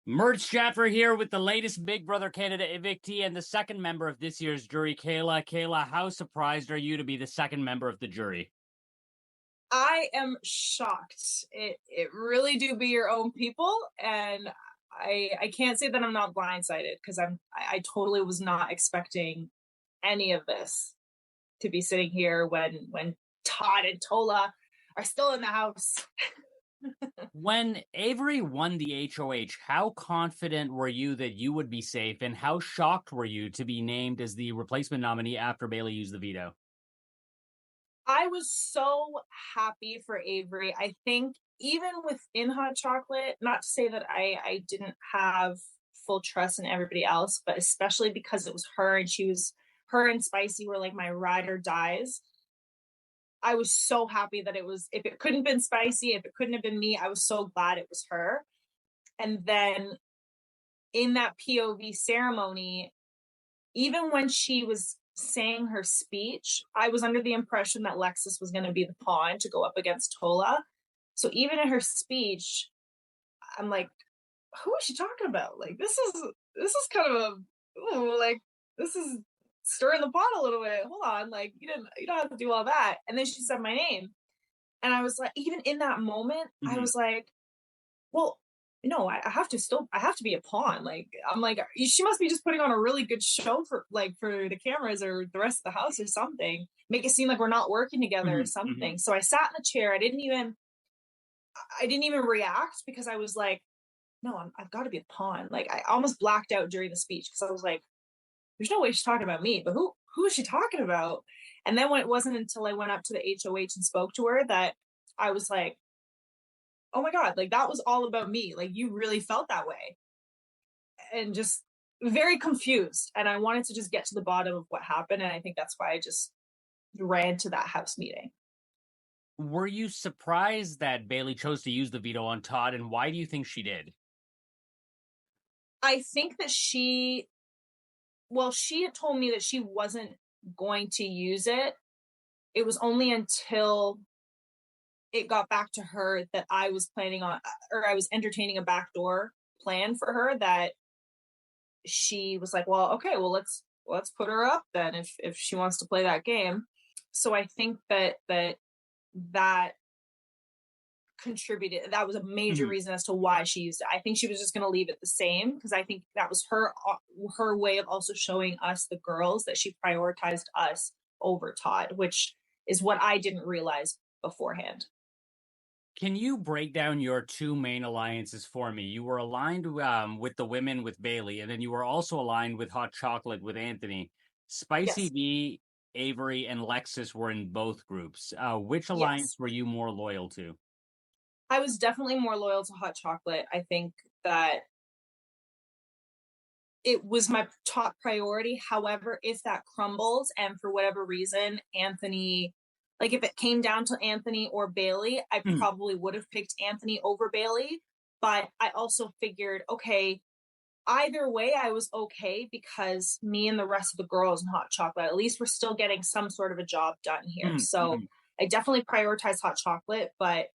Merch Jaffer here with the latest Big Brother Canada evictee and the second member of this year's jury, Kayla. Kayla, how surprised are you to be the second member of the jury? I am shocked. It really do be your own people, and I can't say that I'm not blindsided because I totally was not expecting any of this to be sitting here when Todd and Tola are still in the house. When Avery won the HOH, how confident were you that you would be safe, and how shocked were you to be named as the replacement nominee after Bailey used the veto? I was so happy for Avery. I think even within Hot Chocolate, not to say that I didn't have full trust in everybody else, but especially because it was her and her and Spicy were like my ride or dies. I was so happy that if it couldn't have been Spicy, if it couldn't have been me, I was so glad it was her. And then in that POV ceremony, even when she was saying her speech, I was under the impression that Lexus was going to be the pawn to go up against Tola. So even in her speech, I'm like, who is she talking about? Like, this is kind of this is stirring the pot a little bit. Hold on, like you don't have to do all that. And then she said my name, and I was like, even in that moment, I was like, well, no, I have to be a pawn. Like, I'm like, she must be just putting on a really good show for the cameras or the rest of the house or something. Make it seem like we're not working together or something. So I sat in the chair. I didn't even react because I was like, no, I've got to be a pawn. Like, I almost blacked out during the speech because I was like, there's no way she's talking about me, but who is she talking about? And then when it wasn't until I went up to the HOH and spoke to her that I was like, oh my God, like that was all about me. Like you really felt that way. And just very confused. And I wanted to just get to the bottom of what happened. And I think that's why I just ran to that house meeting. Were you surprised that Bailey chose to use the veto on Todd, and why do you think she did? I think that she had told me that she wasn't going to use it. It was only until it got back to her that I was entertaining a backdoor plan for her that she was like, well, okay, well, let's put her up then if she wants to play that game. So I think that contributed. That was a major reason as to why she used it. I think she was just going to leave it the same because I think that was her way of also showing us, the girls, that she prioritized us over Todd, which is what I didn't realize beforehand. Can you break down your two main alliances for me? You were aligned with the women with Bailey, and then you were also aligned with Hot Chocolate with Anthony. Spicy Yes. V, Avery, and Lexus were in both groups. Which alliance Yes. were you more loyal to? I was definitely more loyal to Hot Chocolate. I think that it was my top priority. However, if that crumbles and for whatever reason, Anthony, like if it came down to Anthony or Bailey, I probably would have picked Anthony over Bailey. But I also figured, okay, either way, I was okay because me and the rest of the girls in Hot Chocolate, at least we're still getting some sort of a job done here. So I definitely prioritize Hot Chocolate, but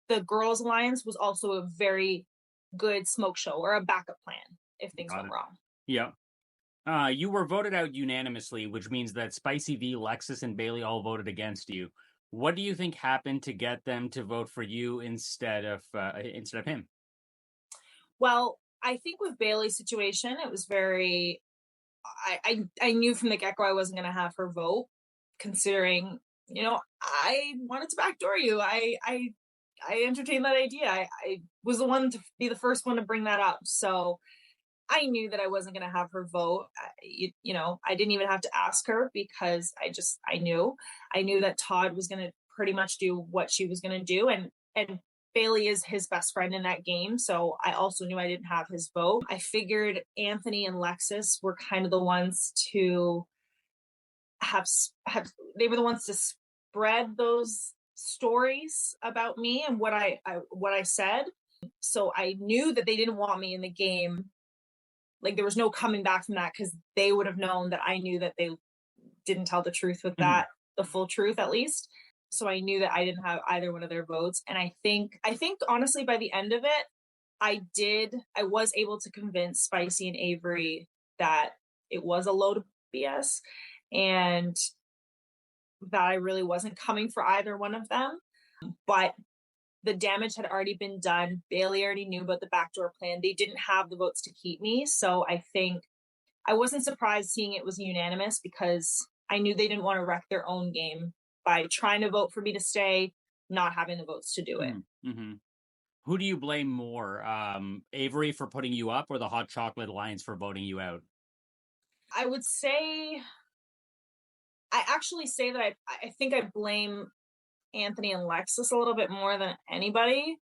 the Girls Alliance was also a very good smoke show or a backup plan if things went wrong. Yeah. You were voted out unanimously, which means that Spicy V, Lexus, and Bailey all voted against you. What do you think happened to get them to vote for you instead of him? Well, I think with Bailey's situation, it was very. I knew from the get go I wasn't going to have her vote, considering I wanted to backdoor you. I entertained that idea. I was the one to be the first one to bring that up. So I knew that I wasn't going to have her vote. I didn't even have to ask her because I knew that Todd was going to pretty much do what she was going to do. And Bailey is his best friend in that game. So I also knew I didn't have his vote. I figured Anthony and Lexus were kind of the ones to they were the ones to spread those stories about me and what I said. So I knew that they didn't want me in the game. Like there was no coming back from that because they would have known that I knew that they didn't tell the truth with that, the full truth at least. So I knew that I didn't have either one of their votes. And I think honestly, by the end of it, I was able to convince Spicy and Avery that it was a load of BS and that I really wasn't coming for either one of them. But the damage had already been done. Bailey already knew about the backdoor plan. They didn't have the votes to keep me. So I think I wasn't surprised seeing it was unanimous because I knew they didn't want to wreck their own game by trying to vote for me to stay, not having the votes to do it. Mm-hmm. Who do you blame more, Avery for putting you up or the Hot Chocolate Alliance for voting you out? I would say, I actually say that I think I blame Anthony and Lexus a little bit more than anybody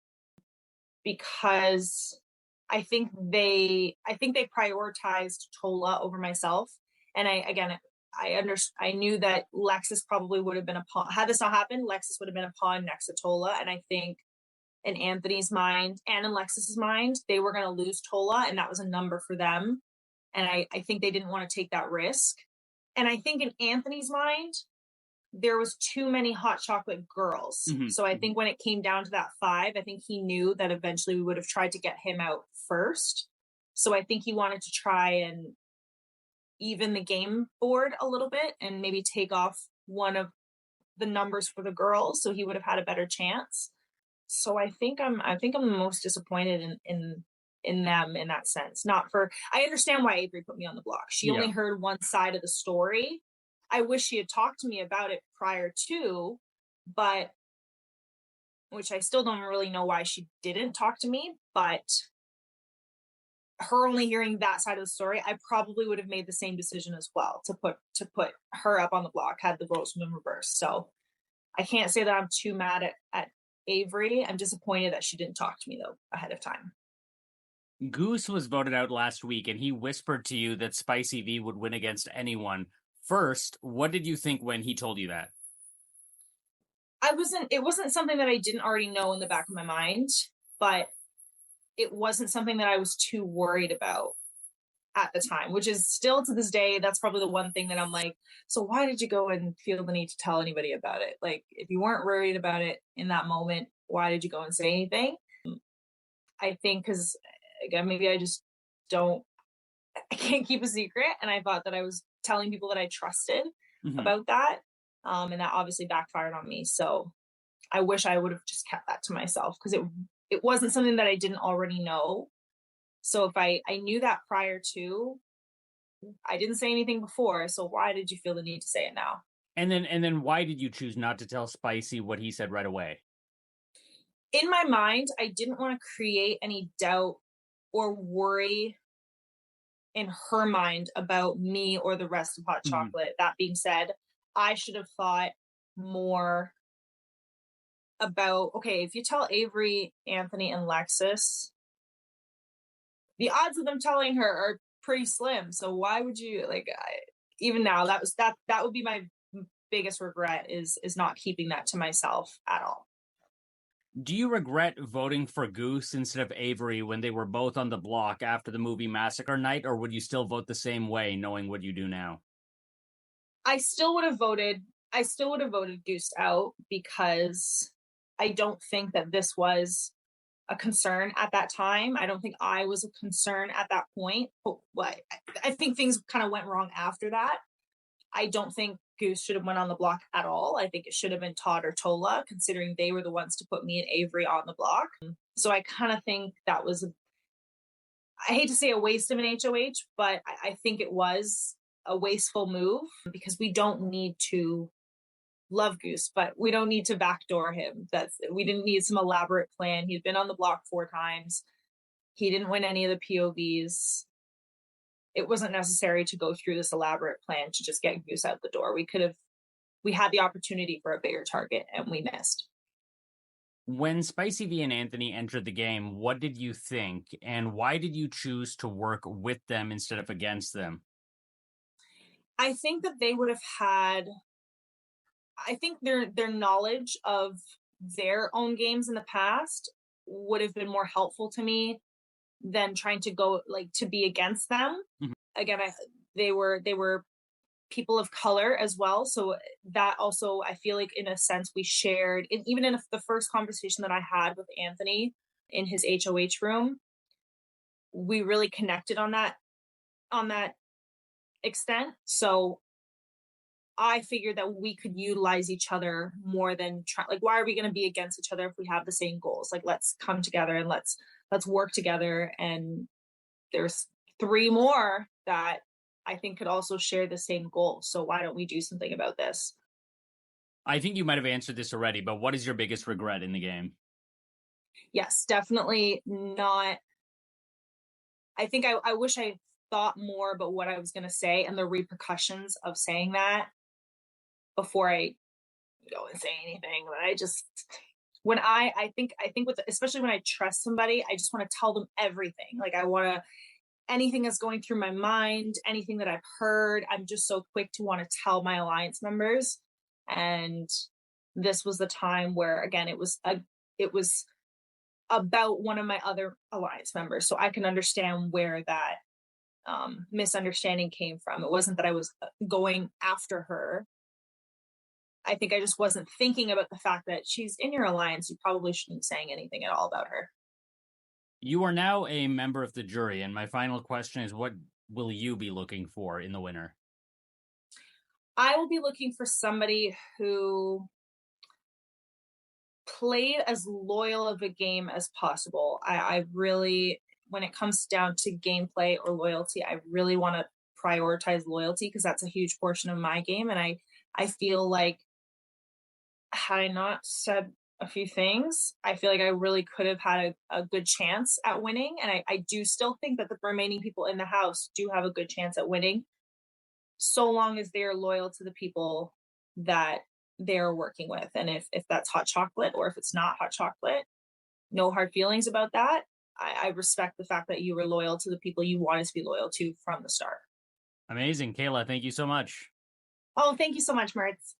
because I think they prioritized Tola over myself. And I knew that Lexus probably would have been a pawn. Had this not happened, Lexus would have been a pawn next to Tola. And I think in Anthony's mind and in Lexus's mind, they were going to lose Tola, and that was a number for them. And I think they didn't want to take that risk. And I think in Anthony's mind, there was too many hot chocolate girls. Mm-hmm. So I think when it came down to that 5, I think he knew that eventually we would have tried to get him out first. So I think he wanted to try and even the game board a little bit and maybe take off one of the numbers for the girls so he would have had a better chance. So I think I'm the most disappointed in them in that sense. I understand why Avery put me on the block. She only heard one side of the story. I wish she had talked to me about it prior to, but which I still don't really know why she didn't talk to me, but her only hearing that side of the story, I probably would have made the same decision as well to put her up on the block had the votes been reversed. So I can't say that I'm too mad at Avery. I'm disappointed that she didn't talk to me though ahead of time. Goose was voted out last week and he whispered to you that Spicy V would win against anyone. First, what did you think when he told you that? It wasn't something that I didn't already know in the back of my mind, but it wasn't something that I was too worried about at the time, which is still to this day, that's probably the one thing that I'm like, so why did you go and feel the need to tell anybody about it? Like, if you weren't worried about it in that moment, why did you go and say anything? I think because, again, maybe I can't keep a secret. And I thought that I was telling people that I trusted about that. And that obviously backfired on me. So I wish I would have just kept that to myself because it wasn't something that I didn't already know. So if I knew that prior to, I didn't say anything before. So why did you feel the need to say it now? And then why did you choose not to tell Spicy what he said right away? In my mind, I didn't want to create any doubt or worry in her mind about me or the rest of Hot Chocolate. That being said, I should have thought more about, okay, if you tell Avery, Anthony, and Lexus, the odds of them telling her are pretty slim. So why would you even now that would be my biggest regret is not keeping that to myself at all. Do you regret voting for Goose instead of Avery when they were both on the block after the movie Massacre Night, or would you still vote the same way knowing what you do now? I still would have voted Goose out because I don't think that this was a concern at that time. I don't think I was a concern at that point. But I think things kind of went wrong after that. I don't think Goose should have went on the block at all. I think it should have been Todd or Tola, considering they were the ones to put me and Avery on the block. So I kind of think that was, I hate to say a waste of an HOH, but I think it was a wasteful move because we don't need to love Goose, but we don't need to backdoor him. We didn't need some elaborate plan. He'd been on the block 4 times. He didn't win any of the POVs. It wasn't necessary to go through this elaborate plan to just get Goose out the door. We had the opportunity for a bigger target and we missed. When Spicy V and Anthony entered the game, what did you think? And why did you choose to work with them instead of against them? I think that they would have had, I think their knowledge of their own games in the past would have been more helpful to me than trying to go to be against them. Again, they were people of color as well, so that also I feel like in a sense we shared, even in the first conversation that I had with Anthony in his HOH room, we really connected on that extent. So I figured that we could utilize each other more than try. Like, why are we going to be against each other if we have the same goals? Like, let's come together and let's work together. And there's 3 more that I think could also share the same goal. So why don't we do something about this? I think you might have answered this already, but what is your biggest regret in the game? Yes, definitely not. I think I wish I thought more about what I was going to say and the repercussions of saying that before I go and say anything. But I just, when I think with, especially when I trust somebody, I just want to tell them everything. Like, I want to, anything that's going through my mind, anything that I've heard, I'm just so quick to want to tell my alliance members. And this was the time where, again, it was about one of my other alliance members, so I can understand where that misunderstanding came from. It wasn't that I was going after her. I think I just wasn't thinking about the fact that she's in your alliance. You probably shouldn't be saying anything at all about her. You are now a member of the jury, and my final question is, what will you be looking for in the winner? I will be looking for somebody who played as loyal of a game as possible. I really, when it comes down to gameplay or loyalty, I really want to prioritize loyalty because that's a huge portion of my game. And I feel like, had I not said a few things, I feel like I really could have had a good chance at winning. And I do still think that the remaining people in the house do have a good chance at winning, so long as they're loyal to the people that they're working with. And if that's hot chocolate or if it's not hot chocolate, no hard feelings about that. I respect the fact that you were loyal to the people you wanted to be loyal to from the start. Amazing. Kayla, thank you so much. Oh, thank you so much, Mertz.